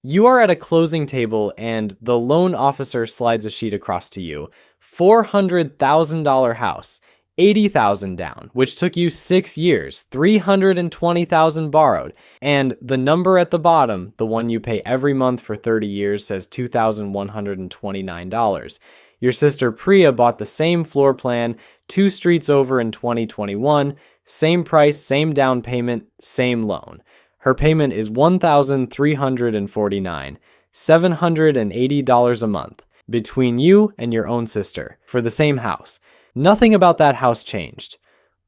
You are at a closing table and the loan officer slides a sheet across to you. $400,000 house, 80,000 down, which took you 6 years, 320,000 borrowed. And the number at the bottom, the one you pay every month for 30 years, says $2,129. Your sister Priya bought the same floor plan 2 streets over in 2021, same price, same down payment, same loan. Her payment is $1,349, $780 a month between you and your own sister for the same house. Nothing about that house changed.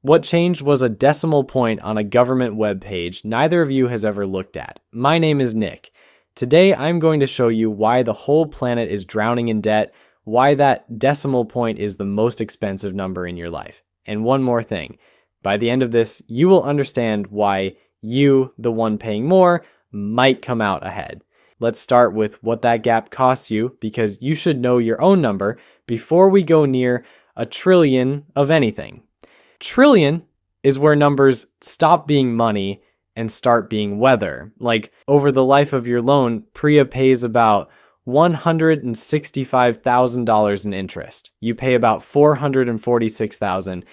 What changed was a decimal point on a government web page neither of you has ever looked at. My name is Nick. Today I'm going to show you why the whole planet is drowning in debt, why that decimal point is the most expensive number in your life. And one more thing. By the end of this, you will understand why you, the one paying more, might come out ahead. Let's start with what that gap costs you, because you should know your own number before we go near a trillion of anything. Trillion is where numbers stop being money and start being weather. Like over the life of your loan, Priya pays about $165,000 in interest. You pay about $446,000,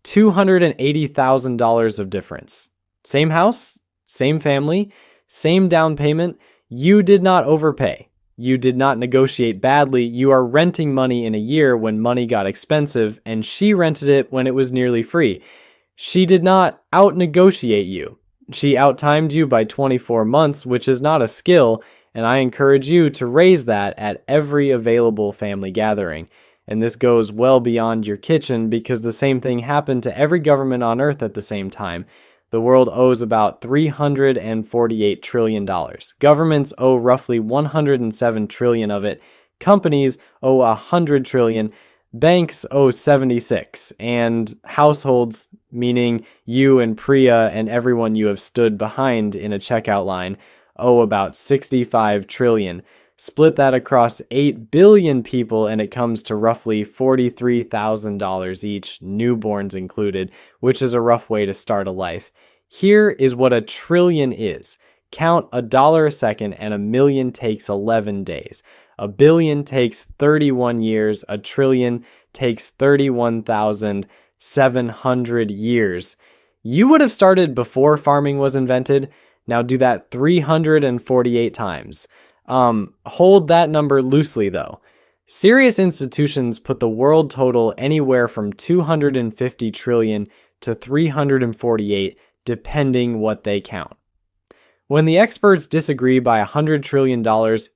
$280,000 of difference. Same house, same family, same down payment. You did not overpay. You did not negotiate badly. You are renting money in a year when money got expensive, and she rented it when it was nearly free. She did not out-negotiate you. She out-timed you by 24 months, which is not a skill, and I encourage you to raise that at every available family gathering. And this goes well beyond your kitchen because the same thing happened to every government on earth at the same time. The world owes about $348 trillion. Governments owe roughly 107 trillion of it. Companies owe 100 trillion. Banks owe 76. And households, meaning you and Priya and everyone you have stood behind in a checkout line, owe about 65 trillion. Split that across 8 billion people and it comes to roughly $43,000 each, newborns included, which is a rough way to start a life. Here is what a trillion is. Count $1 a second and a million takes 11 days. A billion takes 31 years. A trillion takes 31,700 years. You would have started before farming was invented. Now do that 348 times. Hold that number loosely though. Serious institutions put the world total anywhere from 250 trillion to 348, depending what they count. When the experts disagree by $100 trillion,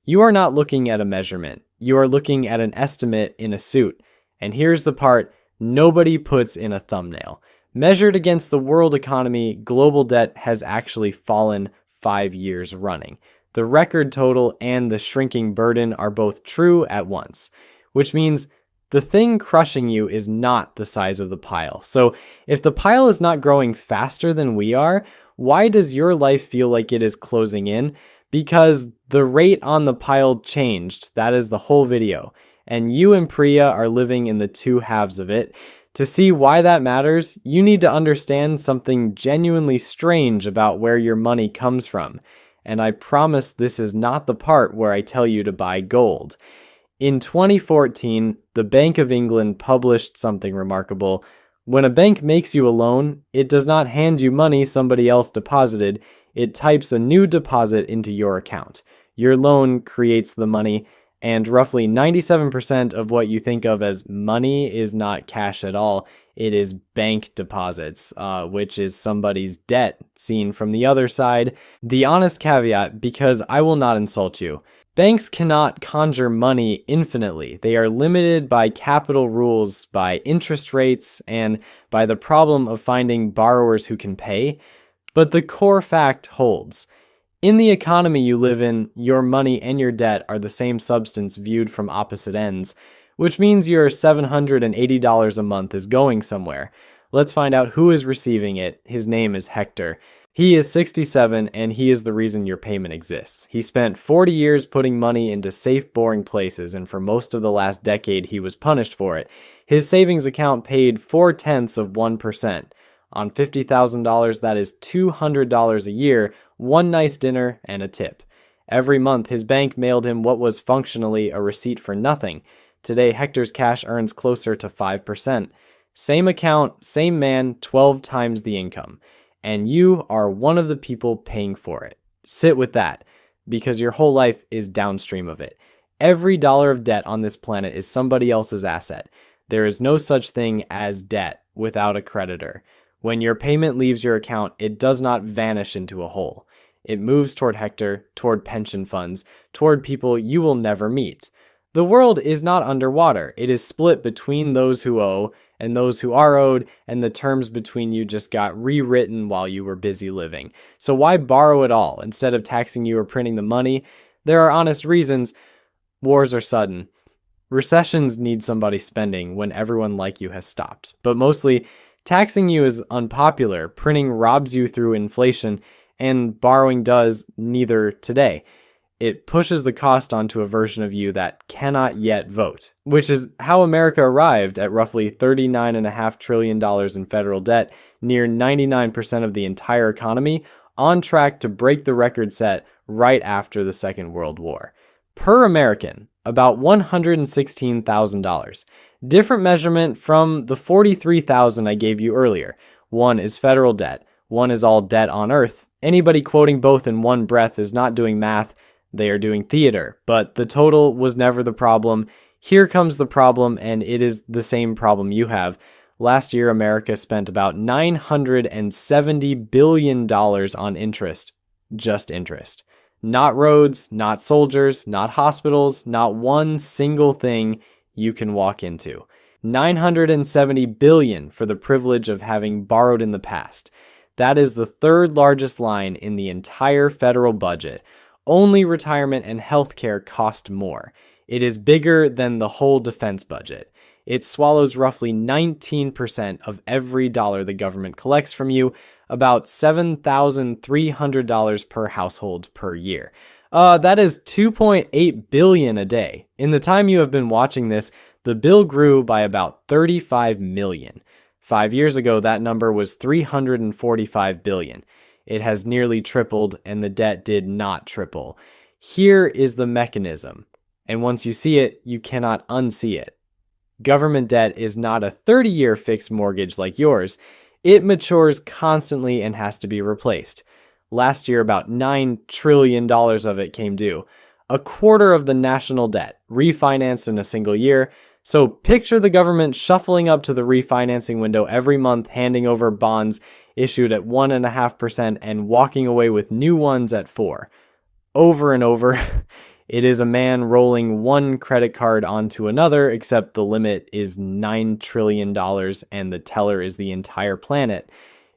you are not looking at a measurement. You are looking at an estimate in a suit. And here's the part nobody puts in a thumbnail. Measured against the world economy, global debt has actually fallen 5 years running. The record total and the shrinking burden are both true at once, which means the thing crushing you is not the size of the pile. So if the pile is not growing faster than we are, why does your life feel like it is closing in? Because the rate on the pile changed. That is the whole video. And you and Priya are living in the two halves of it. To see why that matters, you need to understand something genuinely strange about where your money comes from. And I promise this is not the part where I tell you to buy gold. In 2014, the Bank of England published something remarkable. When a bank makes you a loan, it does not hand you money somebody else deposited. It types a new deposit into your account. Your loan creates the money, and roughly 97% of what you think of as money is not cash at all. It is bank deposits, which is somebody's debt seen from the other side. The honest caveat, because I will not insult you. Banks cannot conjure money infinitely. They are limited by capital rules, by interest rates, and by the problem of finding borrowers who can pay. But the core fact holds. In the economy you live in, your money and your debt are the same substance viewed from opposite ends, which means your $780 a month is going somewhere. Let's find out who is receiving it. His name is Hector. He is 67 and he is the reason your payment exists. He spent 40 years putting money into safe, boring places, and for most of the last decade he was punished for it. His savings account paid 0.4%. On $50,000, that is $200 a year, one nice dinner, and a tip. Every month, his bank mailed him what was functionally a receipt for nothing. Today, Hector's cash earns closer to 5%. Same account, same man, 12 times the income. And you are one of the people paying for it. Sit with that, because your whole life is downstream of it. Every dollar of debt on this planet is somebody else's asset. There is no such thing as debt without a creditor. When your payment leaves your account, it does not vanish into a hole. It moves toward Hector, toward pension funds, toward people you will never meet. The world is not underwater. It is split between those who owe and those who are owed, and the terms between you just got rewritten while you were busy living. So why borrow at all instead of taxing you or printing the money? There are honest reasons. Wars are sudden. Recessions need somebody spending when everyone like you has stopped. But mostly, taxing you is unpopular. Printing robs you through inflation, and borrowing does neither today. It pushes the cost onto a version of you that cannot yet vote, which is how America arrived at roughly $39.5 trillion in federal debt, near 99% of the entire economy, on track to break the record set right after the Second World War. Per American, about $116,000. Different measurement from the $43,000 I gave you earlier. One is federal debt, one is all debt on earth. Anybody quoting both in one breath is not doing math. They are doing theater, but the total was never the problem. Here comes the problem, and it is the same problem you have. Last year, America spent about $970 billion on interest. Just interest. Not roads, not soldiers, not hospitals, not one single thing you can walk into. $970 billion for the privilege of having borrowed in the past. That is the third largest line in the entire federal budget. Only retirement and healthcare cost more. It is bigger than the whole defense budget. It swallows roughly 19% of every dollar the government collects from you, about $7,300 per household per year. That is $2.8 billion a day. In the time you have been watching this, the bill grew by about $35 million. 5 years ago, that number was $345 billion. It has nearly tripled, and the debt did not triple. Here is the mechanism, and once you see it, you cannot unsee it. Government debt is not a 30-year fixed mortgage like yours. It matures constantly and has to be replaced. Last year, about $9 trillion of it came due. A quarter of the national debt, refinanced in a single year. So picture the government shuffling up to the refinancing window every month, handing over bonds issued at 1.5% and walking away with new ones at 4%. Over and over, it is a man rolling one credit card onto another, except the limit is $9 trillion and the teller is the entire planet.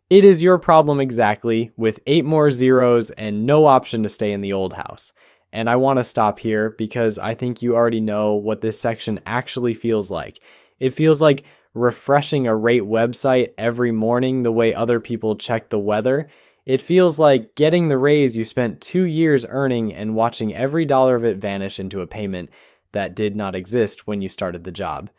It is your problem exactly, with 8 more zeros and no option to stay in the old house. And I want to stop here because I think you already know what this section actually feels like. It feels like refreshing a rate website every morning the way other people check the weather. It feels like getting the raise you spent 2 years earning and watching every dollar of it vanish into a payment that did not exist when you started the job.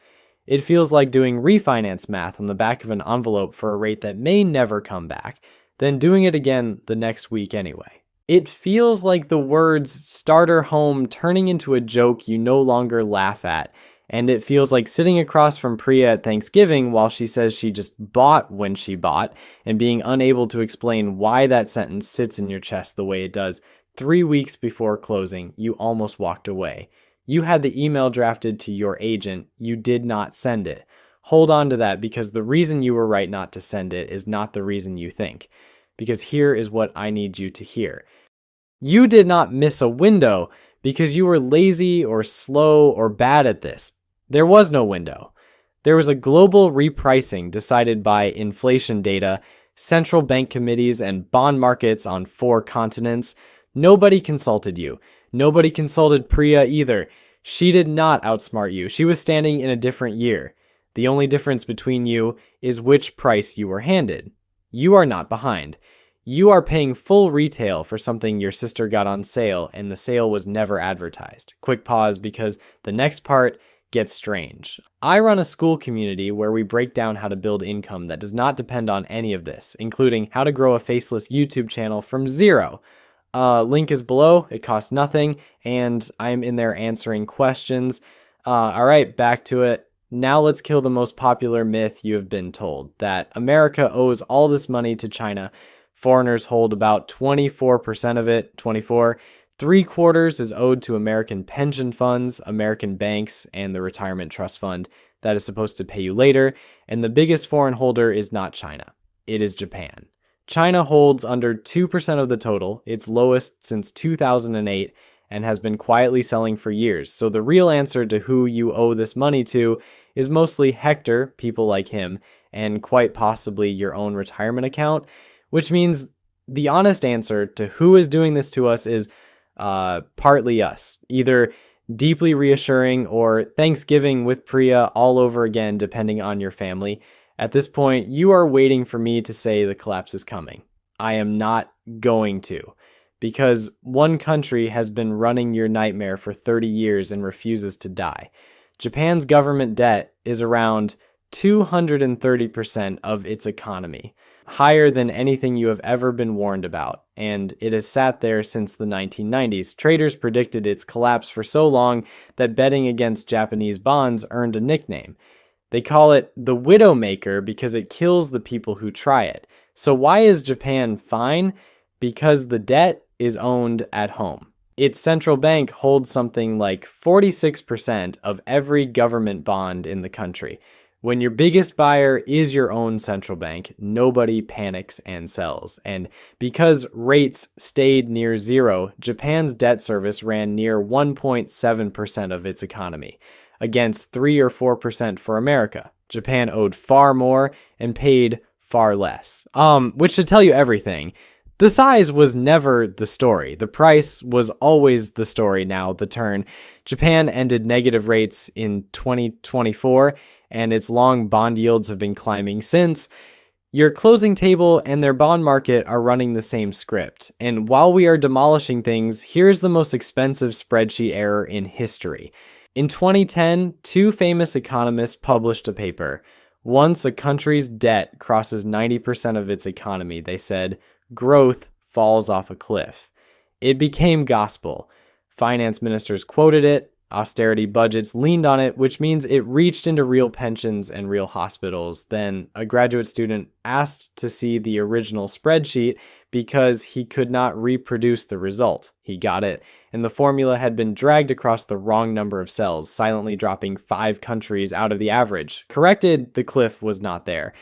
It feels like doing refinance math on the back of an envelope for a rate that may never come back, then doing it again the next week anyway. It feels like the words starter home turning into a joke you no longer laugh at. And it feels like sitting across from Priya at Thanksgiving while she says she just bought when she bought, and being unable to explain why that sentence sits in your chest the way it does. 3 weeks before closing, you almost walked away. You had the email drafted to your agent. You did not send it. Hold on to that, because the reason you were right not to send it is not the reason you think. Because here is what I need you to hear. You did not miss a window because you were lazy or slow or bad at this. There was no window. There was a global repricing decided by inflation data, central bank committees, and bond markets on 4 continents. Nobody consulted you. Nobody consulted Priya either. She did not outsmart you. She was standing in a different year. The only difference between you is which price you were handed. You are not behind. You are paying full retail for something your sister got on sale, and the sale was never advertised. Quick pause, because the next part gets strange. I run a school community where we break down how to build income that does not depend on any of this, including how to grow a faceless YouTube channel from zero. Link is below. It costs nothing, and I'm in there answering questions. All right, back to it. Now let's kill the most popular myth you have been told, that America owes all this money to China. Foreigners hold about 24% of it, 24. 3/4 is owed to American pension funds, American banks, and the retirement trust fund that is supposed to pay you later. And the biggest foreign holder is not China. It is Japan. China holds under 2% of the total, its lowest since 2008, and has been quietly selling for years. So the real answer to who you owe this money to is mostly Hector, people like him, and quite possibly your own retirement account, which means the honest answer to who is doing this to us is partly us, either deeply reassuring or Thanksgiving with Priya all over again, depending on your family. At this point, you are waiting for me to say the collapse is coming. I am not going to, because one country has been running your nightmare for 30 years and refuses to die. Japan's government debt is around 230% of its economy, higher than anything you have ever been warned about, and it has sat there since the 1990s. Traders predicted its collapse for so long that betting against Japanese bonds earned a nickname. They call it the Widowmaker because it kills the people who try it. So why is Japan fine? Because the debt is owned at home. Its central bank holds something like 46% of every government bond in the country. When your biggest buyer is your own central bank, nobody panics and sells. And because rates stayed near zero, Japan's debt service ran near 1.7% of its economy, against 3 or 4% for America. Japan owed far more and paid far less. Which should tell you everything. The size was never the story. The price was always the story. Now the turn. Japan ended negative rates in 2024, and its long bond yields have been climbing since. Your closing table and their bond market are running the same script. And while we are demolishing things, here's the most expensive spreadsheet error in history. In 2010, two famous economists published a paper. Once a country's debt crosses 90% of its economy, they said, growth falls off a cliff. It became gospel. Finance ministers quoted it, austerity budgets leaned on it, which means it reached into real pensions and real hospitals. Then a graduate student asked to see the original spreadsheet because he could not reproduce the result. He got it, and the formula had been dragged across the wrong number of cells, silently dropping 5 countries out of the average. Corrected, the cliff was not there.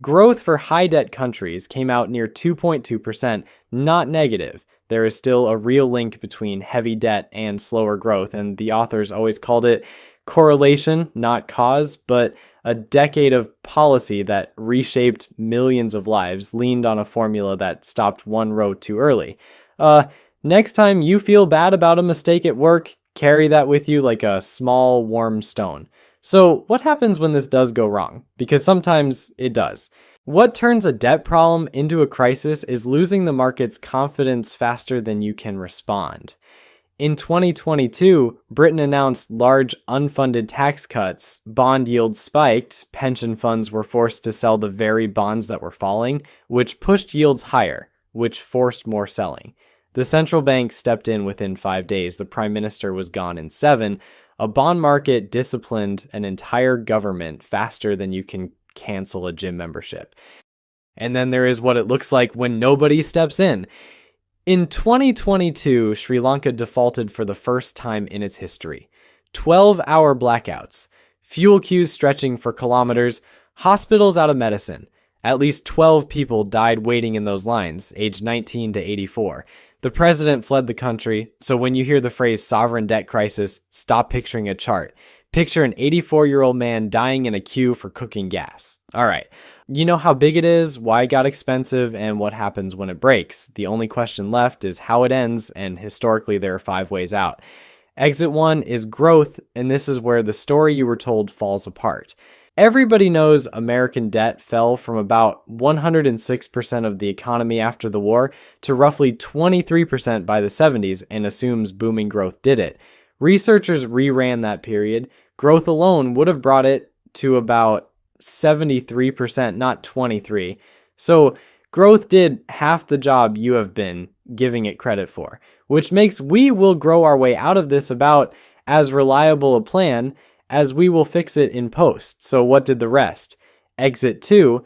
Growth for high-debt countries came out near 2.2%, not negative. There is still a real link between heavy debt and slower growth, and the authors always called it correlation, not cause, but a decade of policy that reshaped millions of lives leaned on a formula that stopped one row too early. Next time you feel bad about a mistake at work, carry that with you like a small, warm stone. So what happens when this does go wrong? Because sometimes it does. What turns a debt problem into a crisis is losing the market's confidence faster than you can respond. In 2022, Britain announced large unfunded tax cuts, bond yields spiked, pension funds were forced to sell the very bonds that were falling, which pushed yields higher, which forced more selling. The central bank stepped in within 5 days. The prime minister was gone in 7. A bond market disciplined an entire government faster than you can cancel a gym membership. And then there is what it looks like when nobody steps in. In 2022, Sri Lanka defaulted for the first time in its history. 12-hour blackouts, fuel queues stretching for kilometers, hospitals out of medicine. At least 12 people died waiting in those lines, aged 19 to 84. The president fled the country, so when you hear the phrase sovereign debt crisis, stop picturing a chart. Picture an 84-year-old man dying in a queue for cooking gas. All right, you know how big it is, why it got expensive, and what happens when it breaks. The only question left is how it ends, and historically there are 5 ways out. Exit 1 is growth, and this is where the story you were told falls apart. Everybody knows American debt fell from about 106% of the economy after the war to roughly 23% by the 70s and assumes booming growth did it. Researchers reran that period. Growth alone would have brought it to about 73%, not 23%. So growth did half the job you have been giving it credit for, which makes we will grow our way out of this about as reliable a plan as we will fix it in post. So what did the rest? Exit 2,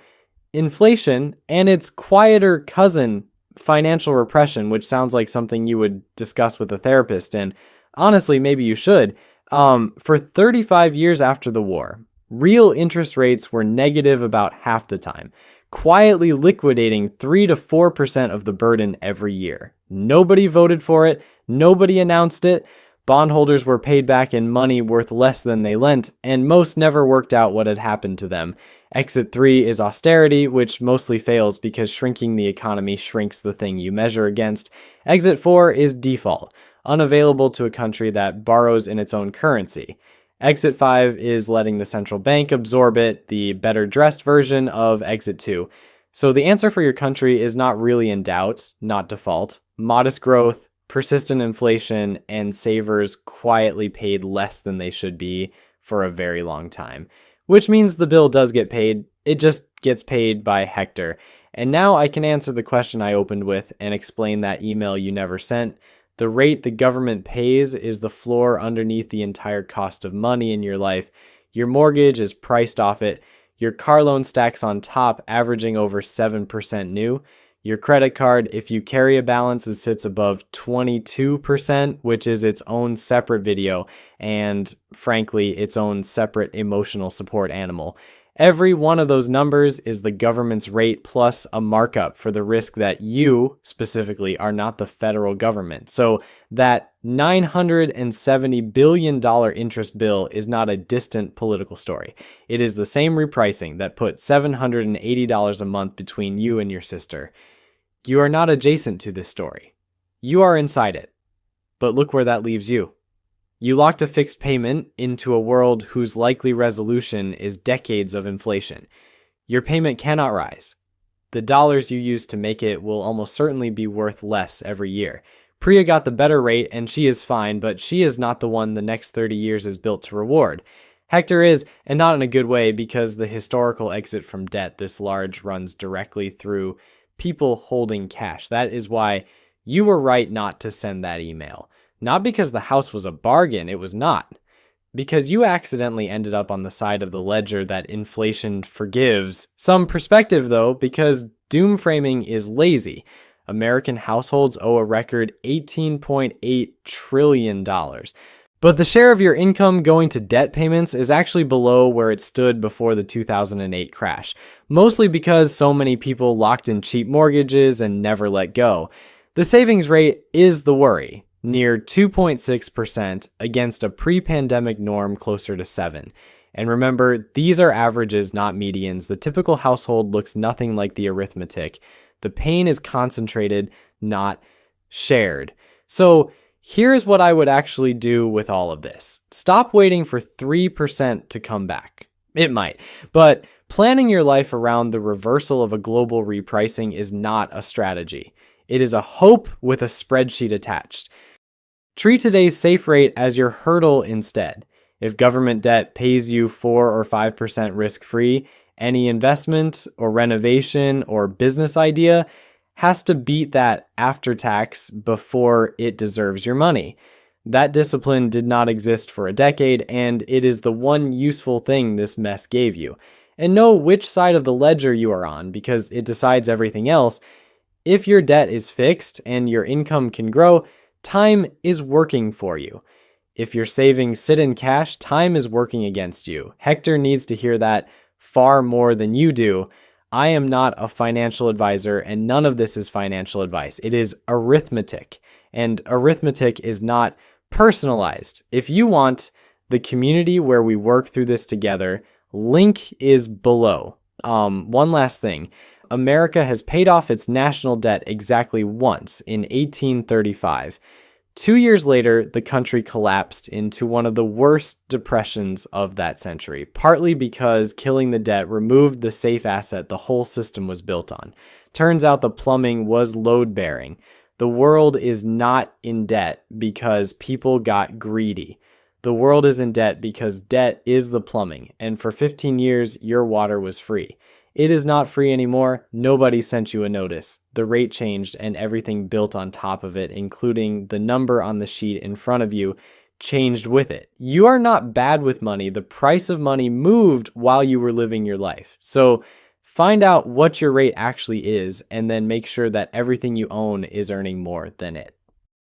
inflation and its quieter cousin, financial repression, which sounds like something you would discuss with a therapist, and honestly, maybe you should. For 35 years after the war, real interest rates were negative about half the time, quietly liquidating 3 to 4% of the burden every year. Nobody voted for it, nobody announced it. Bondholders were paid back in money worth less than they lent, and most never worked out what had happened to them. Exit 3 is austerity, which mostly fails because shrinking the economy shrinks the thing you measure against. Exit 4 is default, unavailable to a country that borrows in its own currency. Exit 5 is letting the central bank absorb it, the better dressed version of Exit 2. So the answer for your country is not really in doubt, not default. Modest growth, persistent inflation, and savers quietly paid less than they should be for a very long time. Which means the bill does get paid, it just gets paid by Hector. And now I can answer the question I opened with and explain that email you never sent. The rate the government pays is the floor underneath the entire cost of money in your life. Your mortgage is priced off it. Your car loan stacks on top, averaging over 7% new. Your credit card, if you carry a balance, it sits above 22%, which is its own separate video and, frankly, its own separate emotional support animal. Every one of those numbers is the government's rate plus a markup for the risk that you, specifically, are not the federal government. So that $970 billion interest bill is not a distant political story. It is the same repricing that put $780 a month between you and your sister. You are not adjacent to this story. You are inside it. But look where that leaves you. You locked a fixed payment into a world whose likely resolution is decades of inflation. Your payment cannot rise. The dollars you use to make it will almost certainly be worth less every year. Priya got the better rate and she is fine, but she is not the one the next 30 years is built to reward. Hector is, and not in a good way, because the historical exit from debt this large runs directly through people holding cash. That is why you were right not to send that email. Not because the house was a bargain, it was not. Because you accidentally ended up on the side of the ledger that inflation forgives. Some perspective though, because doom framing is lazy. American households owe a record $18.8 trillion. But the share of your income going to debt payments is actually below where it stood before the 2008 crash, mostly because so many people locked in cheap mortgages and never let go. The savings rate is the worry, near 2.6% against a pre-pandemic norm closer to 7%. And remember, these are averages, not medians. The typical household looks nothing like the arithmetic. The pain is concentrated, not shared. So here's what I would actually do with all of this. Stop waiting for 3% to come back. It might, but planning your life around the reversal of a global repricing is not a strategy. It is a hope with a spreadsheet attached. Treat today's safe rate as your hurdle instead. If government debt pays you 4 or 5% risk-free, any investment or renovation or business idea has to beat that after tax before it deserves your money. That discipline did not exist for a decade, and it is the one useful thing this mess gave you. And know which side of the ledger you are on, because it decides everything else. If your debt is fixed and your income can grow, time is working for you. If your savings sit in cash, time is working against you. Hector needs to hear that far more than you do. I am not a financial advisor, and none of this is financial advice. It is arithmetic, and arithmetic is not personalized. If you want the community where we work through this together, link is below. One last thing. America has paid off its national debt exactly once in 1835. 2 years later, the country collapsed into one of the worst depressions of that century, partly because killing the debt removed the safe asset the whole system was built on. Turns out the plumbing was load-bearing. The world is not in debt because people got greedy. The world is in debt because debt is the plumbing, and for 15 years, your water was free. It is not free anymore. Nobody sent you a notice. The rate changed and everything built on top of it, including the number on the sheet in front of you, changed with it. You are not bad with money. The price of money moved while you were living your life. So find out what your rate actually is and then make sure that everything you own is earning more than it.